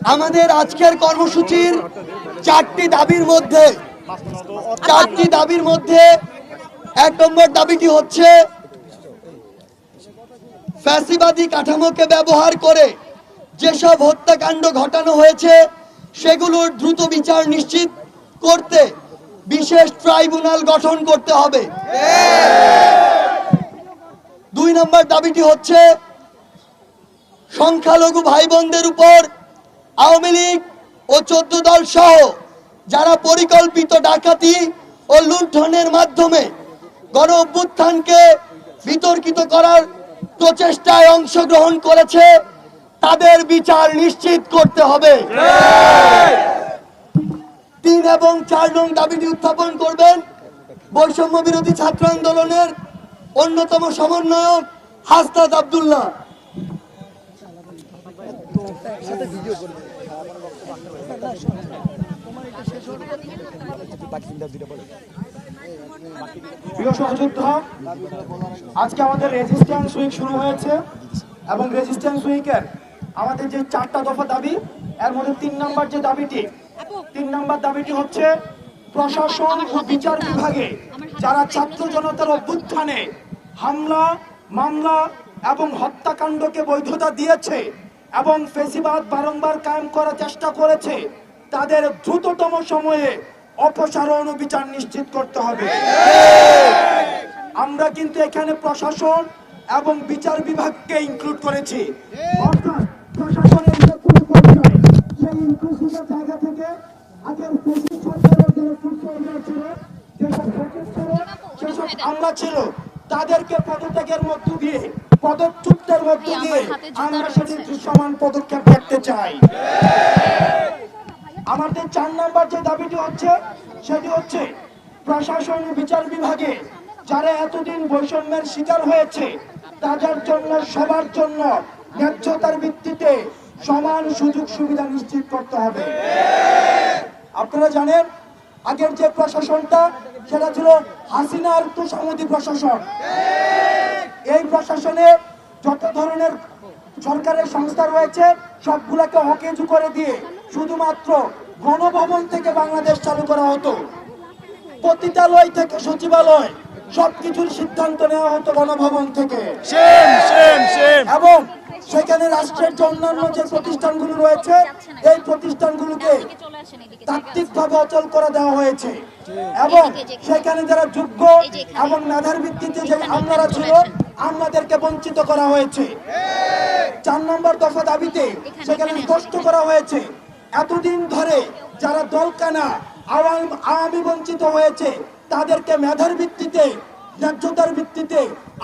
আমাদের আজকের কর্মসূচির চারটি দাবির মধ্যে ১ নম্বর দাবিটি হচ্ছে ফ্যাসিবাদী কাঠামোকে ব্যবহার করে যেসব হত্যাকাণ্ড ঘটানো হয়েছে সেগুলোর দ্রুত বিচার নিশ্চিত করতে বিশেষ ট্রাইব্যুনাল গঠন করতে হবে। ২ নম্বর দাবিটি হচ্ছে সংখ্যালঘু ভাই বোনদের উপর আওয়ামী লীগ ও ১৪ দল সহ যারা পরিকল্পিত ডাকাতি ও লুণ্ঠনের মাধ্যমে গণ অভ্যুত্থানকে বিতর্কিত করার প্রচেষ্টায় অংশগ্রহণ করেছে তাদের বিচার নিশ্চিত করতে হবে। ৩ এবং ৪ নং দাবিটি উত্থাপন করবেন বৈষম্য বিরোধী ছাত্র আন্দোলনের অন্যতম সমন্বয়ক হাসনাত আব্দুল্লাহ। প্রিয় সহযোদ্ধা, আজকে আমাদের রেজিস্ট্যান্স উইক শুরু হয়েছে এবং রেজিস্ট্যান্স উইকের আমাদের যে 4টা দফা দাবি, এর মধ্যে 3 নম্বর দাবিটি হচ্ছে প্রশাসন ও বিচার বিভাগে যারা ছাত্র জনতার অভ্যুত্থানে হামলা, মামলা এবং হত্যাকাণ্ডকে বৈধতা দিয়েছে এবং ফ্যাসিবাদ বারংবার কায়েম করার চেষ্টা করেছে তাদের দ্রুততম সময়ে অপসারণ ও বিচার নিশ্চিত করতে হবে। আমরা কিন্তু এখানে প্রশাসন এবং বিচার বিভাগকে ইনক্লুড করেছি। অর্থাৎ প্রশাসনের যে কোনো পর্যায়ে সেই ইনক্লুসিভের জায়গা থেকে আগের ফ্যাসিস্ট সরকারের যে সুশাসন ছিল, যেসব ফ্যাসিস্ট ছিল, সেসব আমলা ছিল, তাদেরকে পদত্যাগের মধ্য দিয়ে, পদচ্যুতের মধ্য দিয়ে আমরা সেটির সমান পদক্ষেপ করতে চাই। আমাদের 4 নম্বর যে দাবিটি হচ্ছে সেটি হচ্ছে প্রশাসন ও বিচার বিভাগে যারা এতদিন বৈষম্যের শিকার হয়েছে তাদের জন্য সবার জন্য ন্যায্যতার ভিত্তিতে সমান সুযোগ সুবিধা নিশ্চিত করতে হবে। আপনারা জানেন আগের যে প্রশাসনটা সেটা ছিল হাসিনার তোষামোদী প্রশাসন। এই প্রশাসনে যত ধরনের সরকারের সংস্থা রয়েছে সবগুলোকে অকেজু করে দিয়ে শুধুমাত্র গণভবন থেকে বাংলাদেশ চালু করা হতো। পতিতালয় থেকে সচিবালয় সবকিছুর সিদ্ধান্ত নেওয়া হতো গণভবন থেকে। এবং সেখানে রাষ্ট্রের যে অন্যান্য যে প্রতিষ্ঠানগুলো রয়েছে এই প্রতিষ্ঠানগুলোকে তাত্ত্বিকভাবে অচল করে দেওয়া হয়েছে এবং সেখানে যারা যোগ্য এবং মেধার ভিত্তিতে যে আমলারা ছিল আমলাদেরকে বঞ্চিত করা হয়েছে। 4 নম্বর দফা দাবিতে সেখানে স্পষ্ট করা হয়েছে এতদিন ধরে যারা দলকানা আওয়ামী বঞ্চিত হয়েছে তাদেরকে মেধার ভিত্তিতে, ন্যায্যতার ভিত্তিতে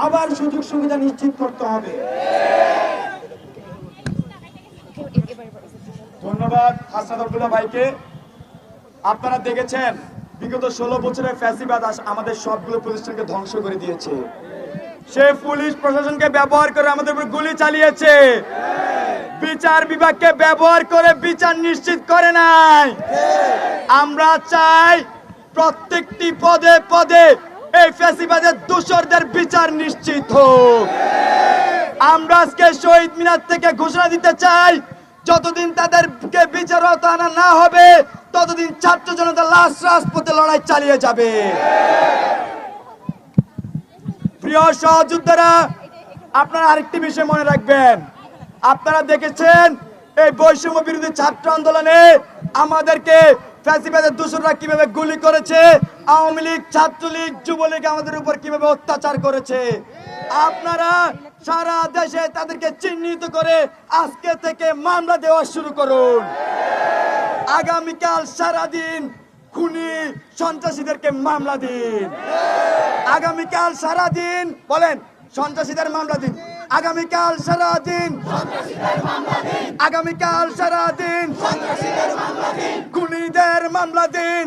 আবার সুযোগ সুবিধা নিশ্চিত করতে হবে। ধন্যবাদ হাসনাত আব্দুল্লাহ ভাইকে। আপনারা দেখেছেন বিগত 16 বছরের ফ্যাসিবাদ আমাদের সবগুলো প্রতিষ্ঠানকে ধ্বংস করে দিয়েছে। সে পুলিশ প্রশাসনকে ব্যবহার করে আমাদের উপর গুলি চালিয়েছে, বিচার বিভাগকে ব্যবহার করে বিচার নিশ্চিত করে নাই। আমরা চাই প্রত্যেকটি পদে পদে এই ফ্যাসিবাদের দোষরদের বিচার নিশ্চিত হোক। আমরা আজকে শহীদ মিনার থেকে ঘোষণা দিতে চাই যতদিন তাদেরকে বিচার আনা না হবে ততদিন ছাত্র জনতা লাশ রাজপথে লড়াই চালিয়ে যাবে। প্রিয় সহযোদ্ধারা, আপনারা আরেকটি বিষয় মনে রাখবেন, আপনারা দেখেছেন এই বৈষম্য বিরোধী ছাত্র আন্দোলনে আমাদেরকে ফ্যাসিবাদের দোসররা কিভাবে গুলি করেছে, আওয়ামী লীগ, ছাত্রলীগ, যুবলীগ আমাদের উপর কিভাবে অত্যাচার করেছে। আপনারা সারা দেশে তাদেরকে চিহ্নিত করে আজকে থেকে মামলা দেওয়া শুরু করুন। আগামীকাল সারাদিন খুনি সন্ত্রাসীদেরকে মামলা দিন। আগামীকাল সারাদিন বলেন সন্ত্রাসীদের মামলা দিন। আগামীকাল সারাদিন আগামীকাল সারাদিন খুনিদের মামলা দিন।